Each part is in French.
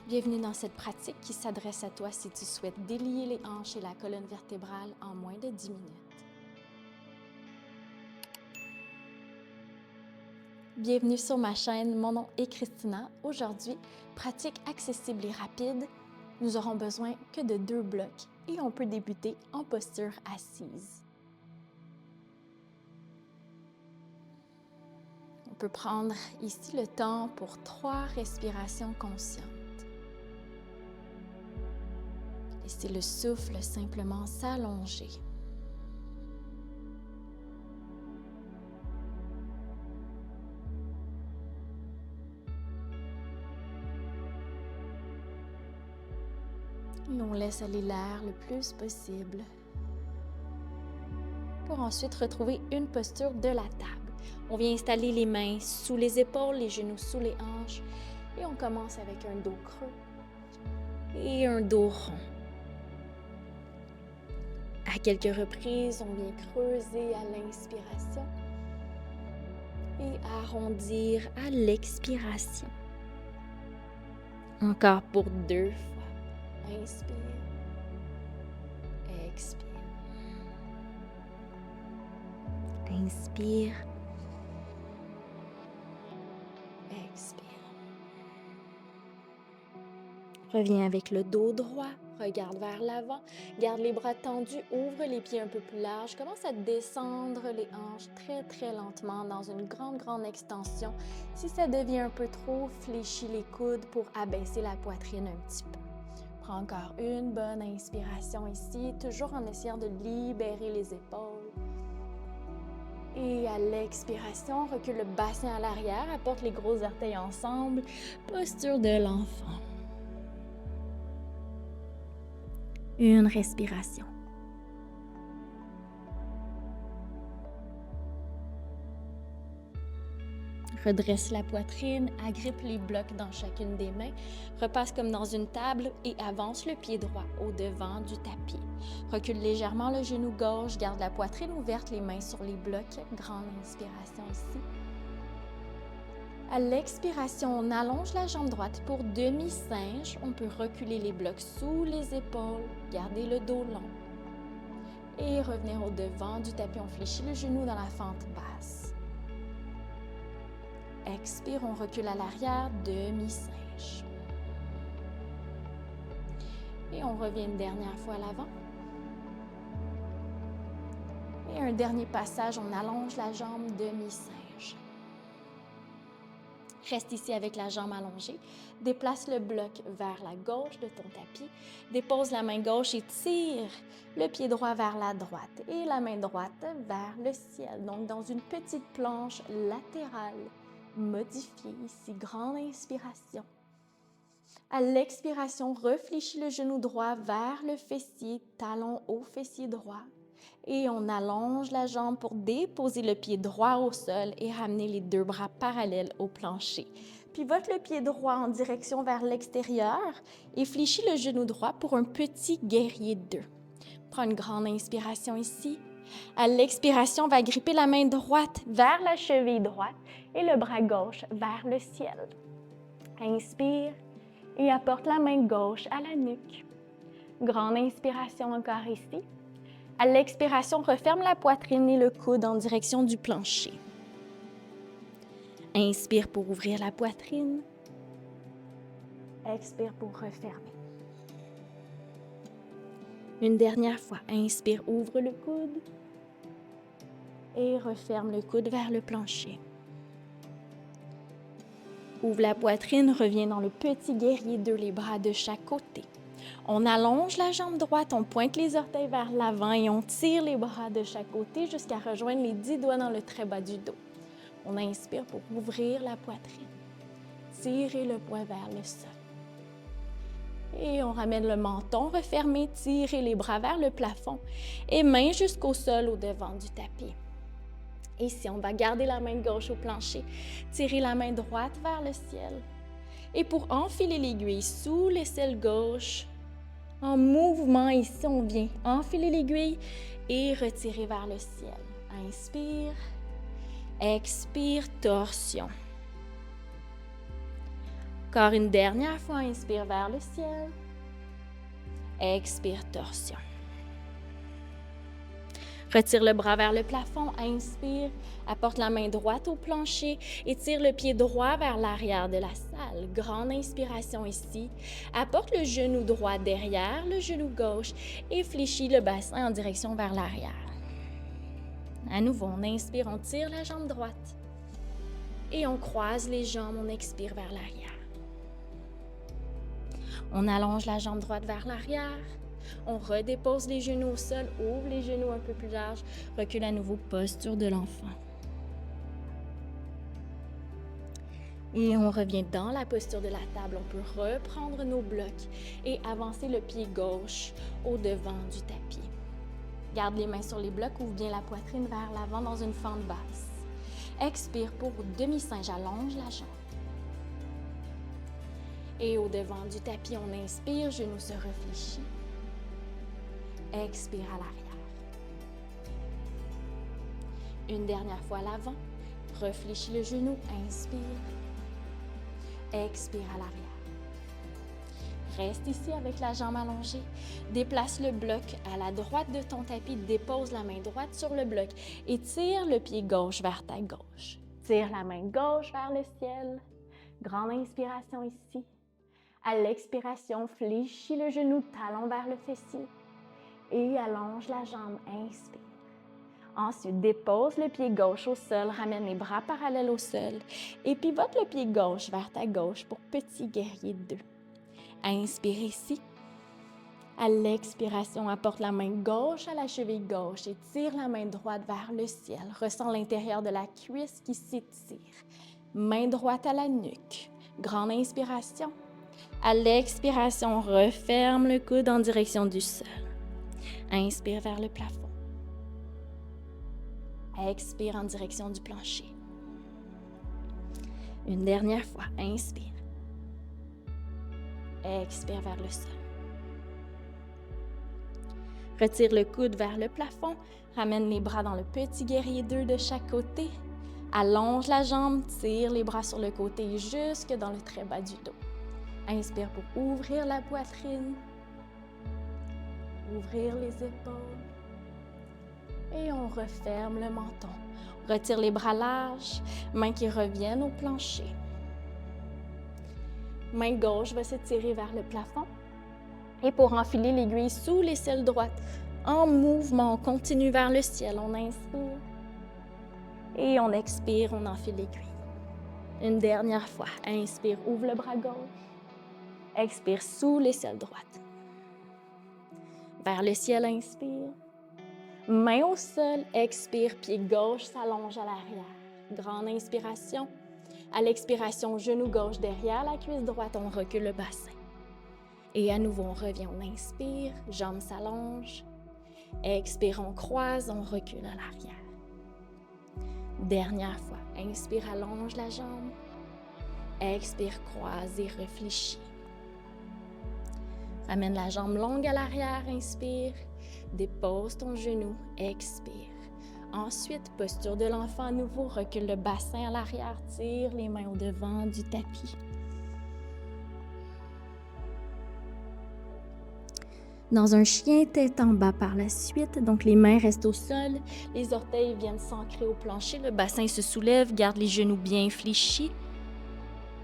Bienvenue dans cette pratique qui s'adresse à toi si tu souhaites délier les hanches et la colonne vertébrale en moins de 10 minutes. Bienvenue sur ma chaîne, mon nom est Christina. Aujourd'hui, pratique accessible et rapide. Nous n'aurons besoin que de 2 blocs et on peut débuter en posture assise. On peut prendre ici le temps pour 3 respirations conscientes. Laissez le souffle simplement s'allonger. Et on laisse aller l'air le plus possible pour ensuite retrouver une posture de la table. On vient installer les mains sous les épaules, les genoux sous les hanches et on commence avec un dos creux et un dos rond. À quelques reprises, on vient creuser à l'inspiration et arrondir à l'expiration. Encore pour 2 fois. Inspire, expire. Inspire, expire. Reviens avec le dos droit, regarde vers l'avant, garde les bras tendus, ouvre les pieds un peu plus larges, commence à descendre les hanches très lentement dans une grande extension. Si ça devient un peu trop, fléchis les coudes pour abaisser la poitrine un petit peu. Prends encore une bonne inspiration ici, toujours en essayant de libérer les épaules. Et à l'expiration, recule le bassin à l'arrière, apporte les gros orteils ensemble, posture de l'enfant. Une respiration. Redresse la poitrine, agrippe les blocs dans chacune des mains, repasse comme dans une table et avance le pied droit au devant du tapis. Recule légèrement le genou gauche, garde la poitrine ouverte, les mains sur les blocs. Grande inspiration ici. À l'expiration, on allonge la jambe droite pour demi-singe. On peut reculer les blocs sous les épaules, garder le dos long. Et revenir au devant du tapis, on fléchit le genou dans la fente basse. Expire, on recule à l'arrière, demi-singe. Et on revient une dernière fois à l'avant. Et un dernier passage, on allonge la jambe, demi-singe. Reste ici avec la jambe allongée. Déplace le bloc vers la gauche de ton tapis. Dépose la main gauche et tire le pied droit vers la droite et la main droite vers le ciel. Donc, dans une petite planche latérale modifiée ici. Grande inspiration. À l'expiration, réfléchis le genou droit vers le fessier, talon au fessier droit. Et on allonge la jambe pour déposer le pied droit au sol et ramener les 2 bras parallèles au plancher. Pivote le pied droit en direction vers l'extérieur et fléchis le genou droit pour un petit guerrier 2. Prends une grande inspiration ici. À l'expiration, on va gripper la main droite vers la cheville droite et le bras gauche vers le ciel. Inspire et apporte la main gauche à la nuque. Grande inspiration encore ici. À l'expiration, referme la poitrine et le coude en direction du plancher. Inspire pour ouvrir la poitrine. Expire pour refermer. Une dernière fois, inspire, ouvre le coude et referme le coude vers le plancher. Ouvre la poitrine, reviens dans le petit guerrier 2, les bras de chaque côté. On allonge la jambe droite, on pointe les orteils vers l'avant et on tire les bras de chaque côté jusqu'à rejoindre les 10 doigts dans le très bas du dos. On inspire pour ouvrir la poitrine. Tirez le poing vers le sol. Et on ramène le menton refermé, tirez les bras vers le plafond et main jusqu'au sol au devant du tapis. Ici, on va garder la main gauche au plancher, tirer la main droite vers le ciel. Et pour enfiler l'aiguille sous l'aisselle gauche, en mouvement ici, on vient enfiler l'aiguille et retirer vers le ciel. Inspire, expire, torsion. Encore une dernière fois, inspire vers le ciel. Expire, torsion. Retire le bras vers le plafond, inspire, apporte la main droite au plancher, étire le pied droit vers l'arrière de la salle. Grande inspiration ici. Apporte le genou droit derrière le genou gauche et fléchis le bassin en direction vers l'arrière. À nouveau, on inspire, on tire la jambe droite et on croise les jambes, on expire vers l'arrière. On allonge la jambe droite vers l'arrière. On redépose les genoux au sol, ouvre les genoux un peu plus larges, recule à nouveau, posture de l'enfant. Et on revient dans la posture de la table. On peut reprendre nos blocs et avancer le pied gauche au devant du tapis. Garde les mains sur les blocs, ouvre bien la poitrine vers l'avant dans une fente basse. Expire pour demi-singe, allonge la jambe. Et au devant du tapis, on inspire, genou se réfléchit. Expire à l'arrière. Une dernière fois à l'avant. Réfléchis le genou. Inspire. Expire à l'arrière. Reste ici avec la jambe allongée. Déplace le bloc à la droite de ton tapis. Dépose la main droite sur le bloc et tire le pied gauche vers ta gauche. Tire la main gauche vers le ciel. Grande inspiration ici. À l'expiration, fléchis le genou, talon vers le fessier. Et allonge la jambe, inspire. Ensuite, dépose le pied gauche au sol, ramène les bras parallèles au sol et pivote le pied gauche vers ta gauche pour petit guerrier 2. Inspire ici. À l'expiration, apporte la main gauche à la cheville gauche et tire la main droite vers le ciel. Ressens l'intérieur de la cuisse qui s'étire. Main droite à la nuque. Grande inspiration. À l'expiration, referme le coude en direction du sol. Inspire vers le plafond. Expire en direction du plancher. Une dernière fois, inspire. Expire vers le sol. Retire le coude vers le plafond. Ramène les bras dans le petit guerrier 2 de chaque côté. Allonge la jambe, tire les bras sur le côté jusque dans le très bas du dos. Inspire pour ouvrir la poitrine. Ouvrir les épaules. Et on referme le menton. Retire les bras larges, mains qui reviennent au plancher. Main gauche va s'étirer vers le plafond. Et pour enfiler l'aiguille sous l'aisselle droite, en mouvement, on continue vers le ciel. On inspire. Et on expire, on enfile l'aiguille. Une dernière fois. Inspire, ouvre le bras gauche. Expire sous l'aisselle droite. Vers le ciel, inspire. Main au sol, expire, pied gauche s'allonge à l'arrière. Grande inspiration. À l'expiration, genou gauche derrière la cuisse droite, on recule le bassin. Et à nouveau, on revient, on inspire, jambes s'allongent. Expire, on croise, on recule à l'arrière. Dernière fois, inspire, allonge la jambe. Expire, croise et réfléchis. Ramène la jambe longue à l'arrière, inspire. Dépose ton genou, expire. Ensuite, posture de l'enfant à nouveau, recule le bassin à l'arrière, tire les mains au devant du tapis. Dans un chien tête en bas par la suite, donc les mains restent au sol, les orteils viennent s'ancrer au plancher, le bassin se soulève, garde les genoux bien fléchis.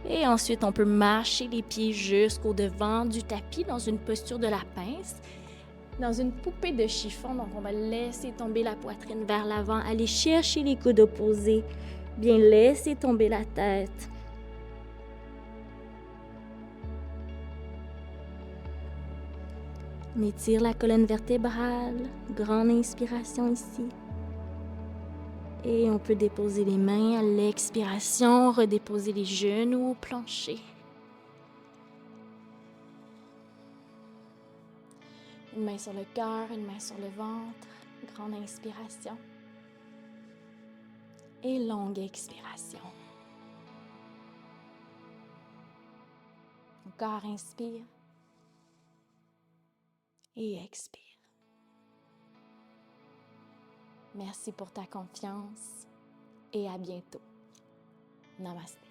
Et ensuite, on peut marcher les pieds jusqu'au devant du tapis dans une posture de la pince. Dans une poupée de chiffon, donc on va laisser tomber la poitrine vers l'avant, aller chercher les coudes opposés, bien laisser tomber la tête. On étire la colonne vertébrale, grande inspiration ici. Et on peut déposer les mains à l'expiration, redéposer les genoux au plancher. Une main sur le cœur, une main sur le ventre. Grande inspiration. Et longue expiration. Encore inspire. Et expire. Merci pour ta confiance et à bientôt. Namaste.